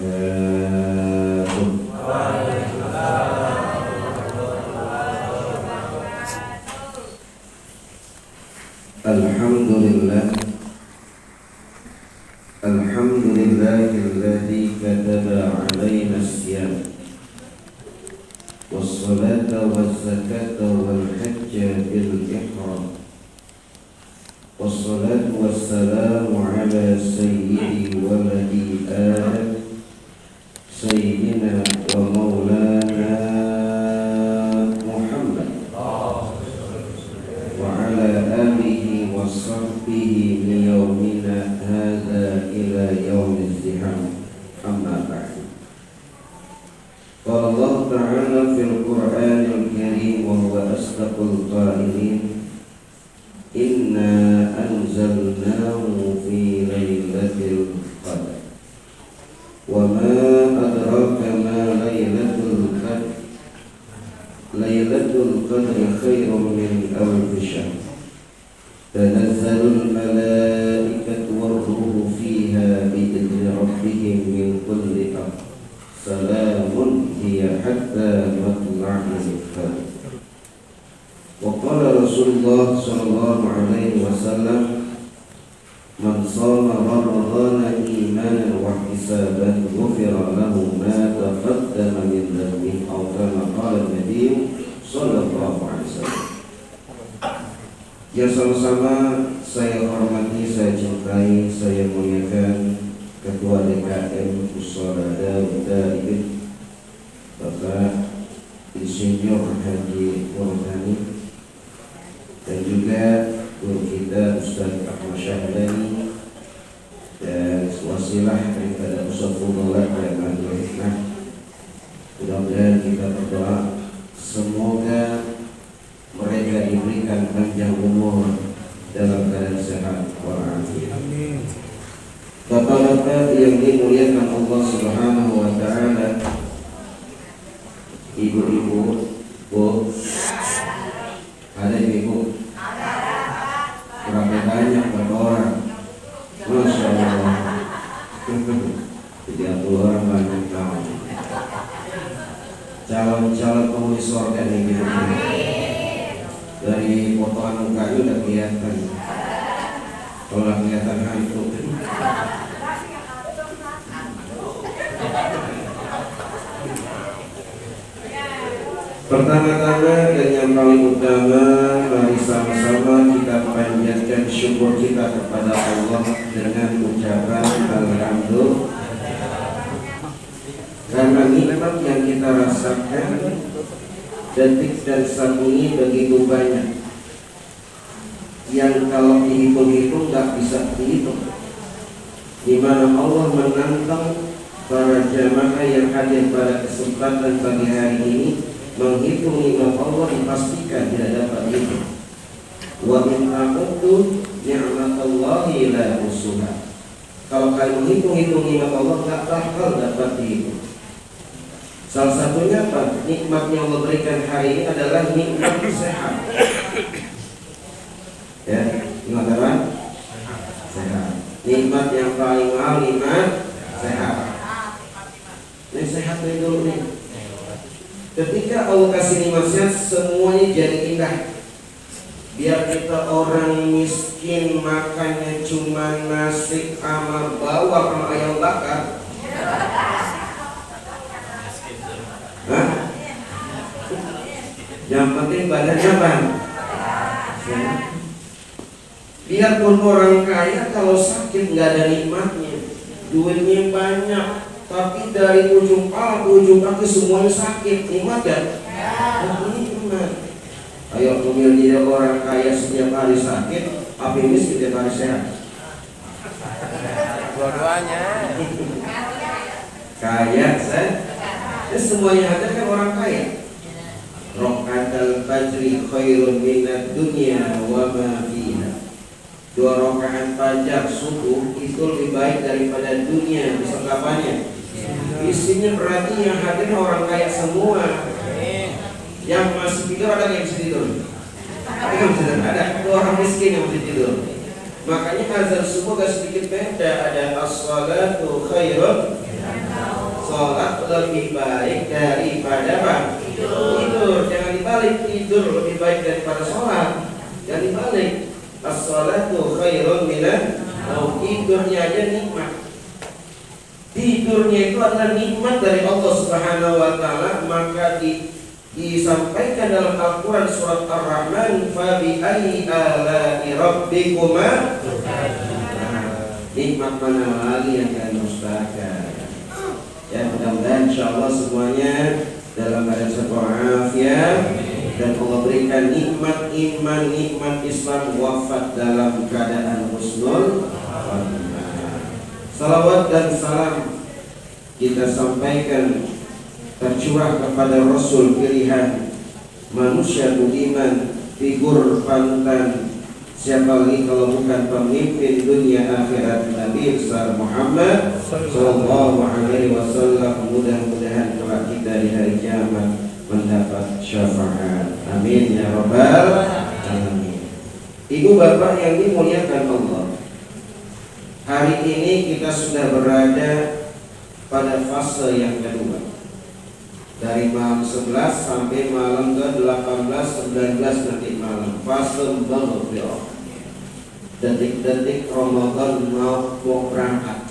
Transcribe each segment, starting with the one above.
wabarakatuh. Alhamdulillah, alhamdulillahilladzi kataba alaina as-siyam was-salata waz-zakata wal-hajja bil-ihram. Wassalatu wassalamu ala sayyidi waladi Adam sayyidina wa maulana Muhammad wa ala alihi wa sahbihi li yawmina hadha ila yawmiz ziham, amma ba'du. Qala Allah ta'ala fil Qur'anil Karim wa huwa asdaqul qailin, inna anzalnahu fi lailatul qadr wa ma adraka ma lailatul qadr. Lailatul qadri khairun min alfi syahr. Tanazzalul malaikatu war-ruhu fiha bi'izni rabbihim min kulli amr. Salamun hiya hatta matla'il fajr. Wa qala Rasulullah sallallahu alaihi wasallam, man shama ramadhana imanan wa ihtisaban ghufira lahu ma taqaddama min dhanbihi, aw kama qala Nabi sallallahu alaihi wasallam. Ya, sama-sama saya hormati, saya cintai, saya muliakan Ketua DKM Pusara Daud Bapak Insinyur Haji Nurhani, dan juga guru kita Ustaz Ahmad Syahdani, dan wasilah daripada Ustaz Fudullah dan Ahli Hikmah. Mudah-mudahan kita berdoa semoga mereka diberikan panjang umur dalam keadaan sehat walafiat. Amin. Bapak-bapak yang dimuliakan Allah Subhanahu wa taala, ibu-ibu, Bu, ada ibu? Berapa banyak berapa orang? Masya Allah. 30 orang banyak tahu. Calon-calon penghuni surga nih gitu. Dari potongan mukanya udah kelihatan. Kalau kelihatan hantu. Pertama-tama dan yang paling utama, mari sama-sama kita panjatkan syukur kita kepada Allah dengan ucapan alhamdulillah. Karena nikmat yang kita rasakan detik dan saat ini begitu banyak, yang kalau dihitung-hitung tak bisa dihitung. Di mana Allah menantang para jamaah yang hadir pada kesempatan pagi hari ini menghitung nikmat Allah, dipastikan tidak dapat dihitung. Wa in a'uddu ni'matallahi la usuha. Kalau kalian menghitung-hitung nikmat Allah, tak bakal dapat dihitung. Salah satunya apa? Nikmat yang Allah berikan hari ini adalah nikmat sehat. Ya, nikmat apa? Sehat. Nikmat yang paling mahal, nikmat sehat. Ini sehat dari dulu nih. Ketika Allah kasih nikmat sehat, semuanya jadi indah. Biar kita orang miskin makannya cuma nasi sama bawang sama ayam bakar. Hah? Yang penting badannya bang. Biarpun orang kaya kalau sakit nggak ada nikmatnya, duitnya banyak, tapi dari ujung kepala ke ujung kaki semuanya sakit, nikmat kan? Nikmat. Ayo kumil dia orang kaya setiap hari sakit, tapi miskin setiap hari sehat. Dua-duanya. Kaya sehat. Semuanya ada kan orang kaya. Rakatul fajri khairun minad dunya wa ma fiha. 2 rakaat fajar subuh itu lebih baik daripada dunia beserta apanya. Isinya berarti yang hadir orang kaya semua. Yang masih tidur ada yang bisa tidur? Ada yang bisa tidur? Ada orang miskin yang bisa tidur. Makanya azan subuh gak sedikit beda. Ada as-salatu khairun sholat lebih baik daripada apa? Tidur. Jangan dibalik, tidur lebih baik daripada sholat. Jangan dibalik. As-sholatu khairun minan naum. Tidurnya aja nikmat. Tidurnya itu adalah nikmat dari Allah Subhanahu wa taala, maka disampaikan dalam Al-Qur'an surat Ar-Rahman, fa bi ayyi ala'i rabbikuma, nikmat mana lagi yang kalian dustakan. Ya, mudah-mudahan insyaallah semuanya dalam keadaan sehat walafiat dan Allah berikan nikmat iman, nikmat Islam, wafat dalam keadaan husnul khatimah. Salawat dan salam kita sampaikan tercurah kepada Rasul pilihan, manusia budiman, figur panutan. Siapa lagi kalau bukan pemimpin dunia akhirat, Nabi besar Muhammad sallallahu alaihi wasallam. Mudah-mudahan kelak kita di hari kiamat mendapat syafaat. Amin ya rabbal alamin. Ibu bapak yang dimuliakan Allah, hari ini kita sudah berada pada fase yang kedua. Dari malam 11 sampai malam ke 18, 19 nanti malam. Fase Maghfirah. Detik-detik Ramadan mau berangkat.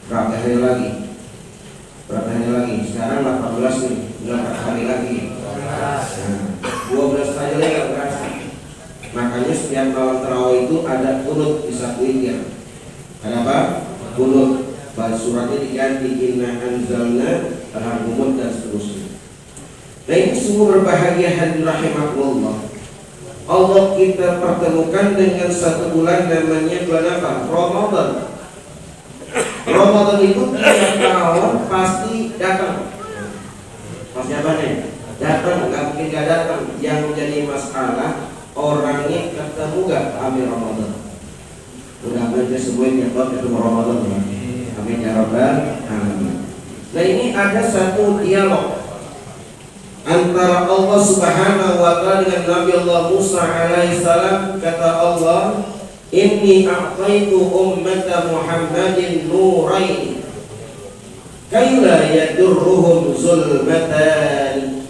Berapa hari lagi? Berapa hari lagi? Sekarang 18 nih. 8 hari lagi. Nah, 12 hari lagi gak berasa. Makanya setiap malam tarawih itu ada kunut di satu witir. Ada apa? Kunut. Suratnya diganti inna anzalna al-Humud dan seterusnya. Nah, ini sungguh berbahagia hadirin rahimakumullah. Allah kita pertemukan dengan satu bulan namanya bulan apa? Ramadan. Ramadan itu tiap tahun pasti datang. Pasti apa nih? Datang, nggak mungkin nggak datang. Yang menjadi masalah orangnya ketemu nggak ambil Ramadan. Mudah-mudahan kita semua yang ketemu Ramadan ya. Amin ya rabbal alamin. Nah, ini ada satu dialog antara Allah Subhanahu wa taala dengan Nabi Allah Musa alaihi salam. Kata Allah, inni a'taitu ummata Muhammadin nurain kaila yadurruhum zulmatan.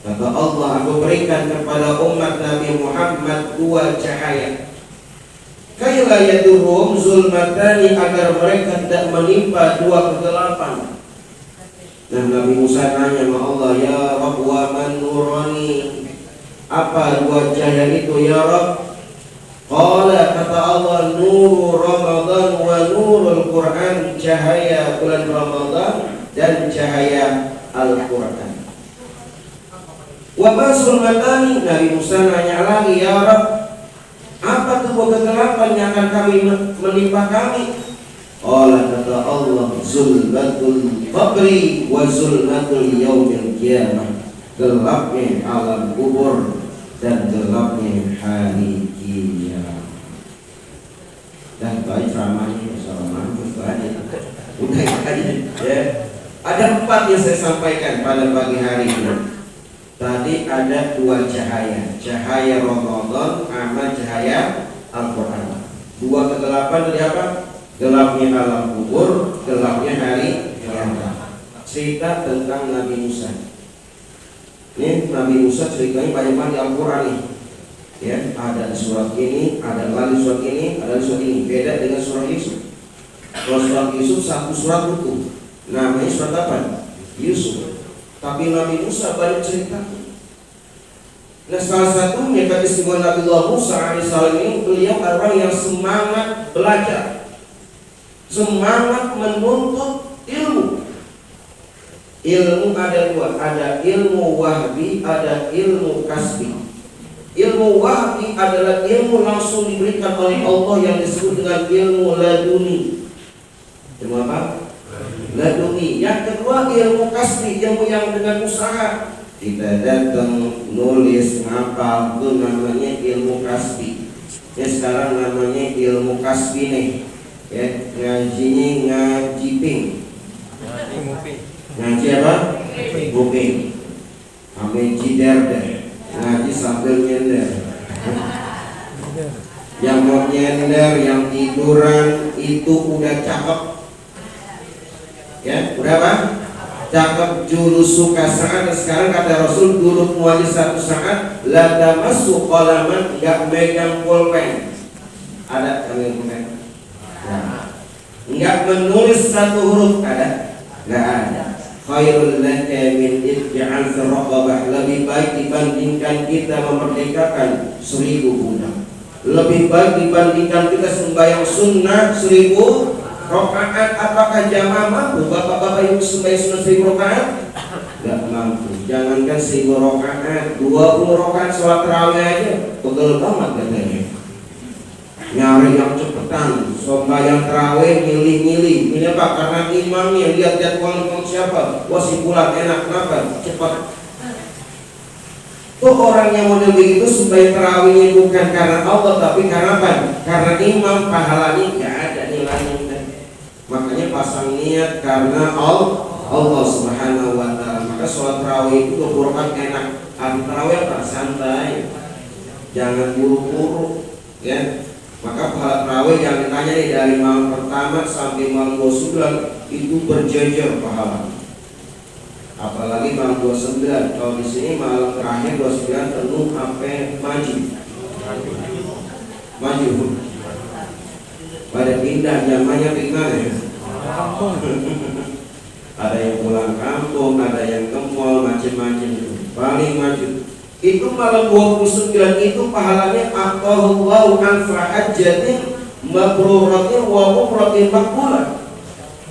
Kata Allah, aku berikan kepada umat Nabi Muhammad dua cahaya. Kaila yadurruhum zulmatani, agar mereka tidak menimpa dua kegelapan. Nah, Nabi Musa tanya sama Allah, ya Rabb wa man nurani, apa dua cahaya itu ya Rabb? Qala, kata Allah, nuru Ramadan wa nurul Quran, cahaya bulan Ramadan dan cahaya Al-Quran. Wa ma zulmatani, Nabi Musa nanya lagi, ya Rabb, apa tuh kegelapan yang akan kami menimpa kami? Allah, kata Allah, zulmatul qabri wa zulmatul yaumil qiyamah, gelapnya alam kubur dan gelapnya hari kiamat. Dan baik ceramahnya assalamualaikum udah aja ya. Ada 4 yang saya sampaikan pada pagi hari ini. Tadi ada dua cahaya, cahaya Ramadan sama cahaya Al-Quran. Dua kegelapan dari apa? Gelapnya alam kubur, gelapnya hari kiamat. Cerita tentang Nabi Musa. Ini Nabi Musa ceritanya banyak banget di Al-Quran nih. Ya, ada di surat ini, ada lagi surat ini, ada di surat ini. Beda dengan surat Yusuf. Kalau surat Yusuf satu surat utuh, namanya surat apa? Yusuf. Tapi Nabi Musa banyak cerita. Nah, salah satunya kata istimewa Nabi Allah Musa alaihissalam ini, beliau orang yang semangat belajar, semangat menuntut ilmu. Ilmu ada dua, ada ilmu wahbi, ada ilmu kasbi. Ilmu wahbi adalah ilmu langsung diberikan oleh Allah yang disebut dengan ilmu laduni. Ilmu apa? Laduni. Yang kedua ilmu kasbi, ilmu yang dengan usaha. Kita datang nulis ngapal, itu namanya ilmu kasbi. Ya, sekarang namanya ilmu kasbi nih. Ya, ngajinya ngaji ping. Ngaji apa? Nguping. Ambil jider deh. Ngaji sambil nyender. Yang mau nyender, yang tiduran itu udah cakep. Ya, udah Pak? Cakep jurus suka saat. Sekarang kata Rasul dulu muaji satu saat la tamassu qalaman, enggak megang pulpen. Ada yang pulpen? Nah. Enggak menulis satu huruf, ada? Enggak ada. Khairul laka min it'al raqabah, lebih baik dibandingkan kita memerdekakan 1000 budak. Lebih baik dibandingkan kita sembahyang sunnah 1000 rakaat. Apakah jamaah mampu? Bapak-bapak ibu sembahyang sunnah 1000 rakaat? Enggak mampu. Jangankan 1000 rakaat, 20 rakaat sholat tarawih aja pegel banget katanya. Nyari yang cepetan, sembahyang tarawih milih-milih. Ini Pak, karena imamnya lihat jadwal siapa. Wah si bulan enak, kenapa? Cepat. Tuh orang yang model begitu sembahyang tarawihnya bukan karena Allah, tapi karena apa? Karena imam, pahalanya nggak ada nilainya. Makanya pasang niat karena Allah Subhanahu wa Ta'ala. Maka sholat tarawih itu 20 rakaat enak. Hari tarawih apa? Santai, jangan buru-buru, ya. Maka pahala tarawih yang ditanya nih dari malam pertama sampai malam 29 itu berjejer pahala. Apalagi malam 29. Kalau di sini malam terakhir 29 penuh sampai maju. Pada pindah zamannya gimana ya? Ada yang pulang kampung, ada yang ke mall, macam-macam. Paling maju. Itu malam 29 itu pahalanya aqallahu alfa hajjatin mabruratin wa umratin maqbulah.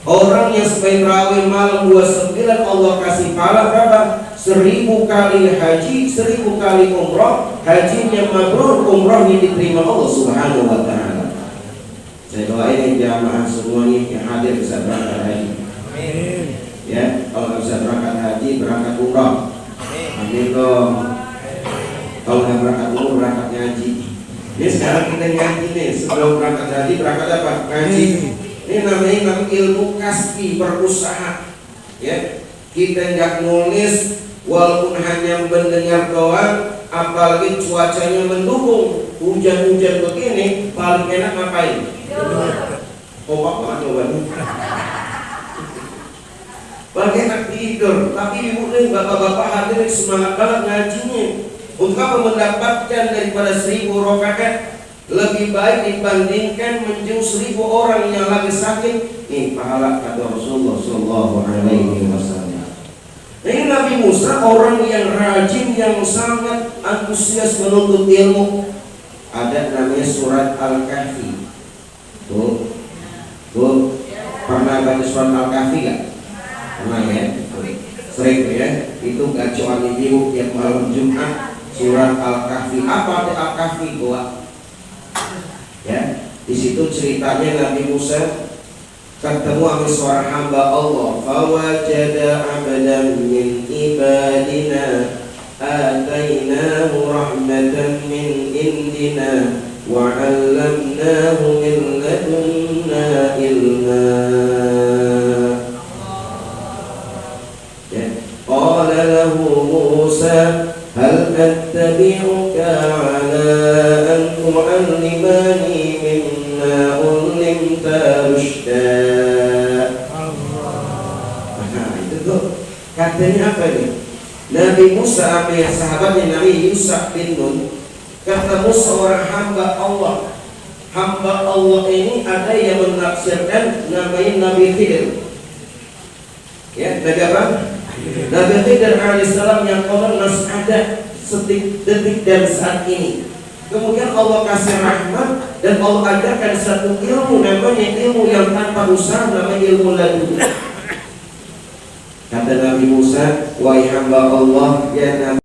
Orang yang sembahyang tarawih malam 29 Allah kasih pahala berapa? 1000 kali haji, 1000 kali umrah. Hajinya mabrur, umrahnya diterima Allah Subhanahu wa Ta'ala. Saya doain jamaah semuanya yang hadir bisa berangkat haji. Amin. Ya, kalau bisa berangkat haji, berangkat umrah. Amin dong. Kalau nggak berangkat umroh, berangkat ngaji. Ini sekarang kita ngaji nih, sebelum berangkat haji berangkat apa? Ngaji. Ini namanya ilmu kasbi, berusaha. Ya, kita nggak nulis walaupun hanya mendengar doang, apalagi cuacanya mendukung, hujan-hujan begini, paling enak ngapain? Kompak banget jawabannya. Paling enak tidur. Tapi ibu nih, bapak-bapak hadir semangat banget ngajinya. Untuk mendapatkan daripada 1000 rakaat lebih baik dibandingkan menjauh 1000 orang yang lagi sakit. Ini pahala kata Rasulullah Sallallahu Alaihi Wasallam. Ini Nabi Musa orang yang rajin, yang sangat antusias menuntut ilmu. Ada namanya surat Al-Kahfi. Tuh, pernah baca surat Al-Kahfi gak? Pernah ya? Sering ya? Itu gacoan ibu yang malam Jumat. Surat Al-Kahfi. Apa arti Al-Kahfi? Ya, di situ ceritanya Nabi Musa ketemu sama seorang hamba Allah. Fawajada 'abdan min ibadina atainahu rahmatan min indina wa 'allamnahu min ladunna ilma. Ya, qala lahu Musa hal attabi'uka ala an tu'allimani mimma ulimta rushda. Nah itu tuh katanya apa nih? Nabi Musa sama sahabatnya Nabi Yusuf bin Nun ketemu seorang hamba Allah. Hamba Allah ini ada yang menafsirkan namanya Nabi Khidir. Ya, Nabi apa? Nabi Khidir alaihissalam yang konon masih ada detik dan saat ini. Kemudian Allah kasih rahmat dan Allah ajarkan satu ilmu namanya ilmu yang tanpa usaha, namanya ilmu laduni. Kata Nabi Musa, wahai hamba Allah, ya Nabi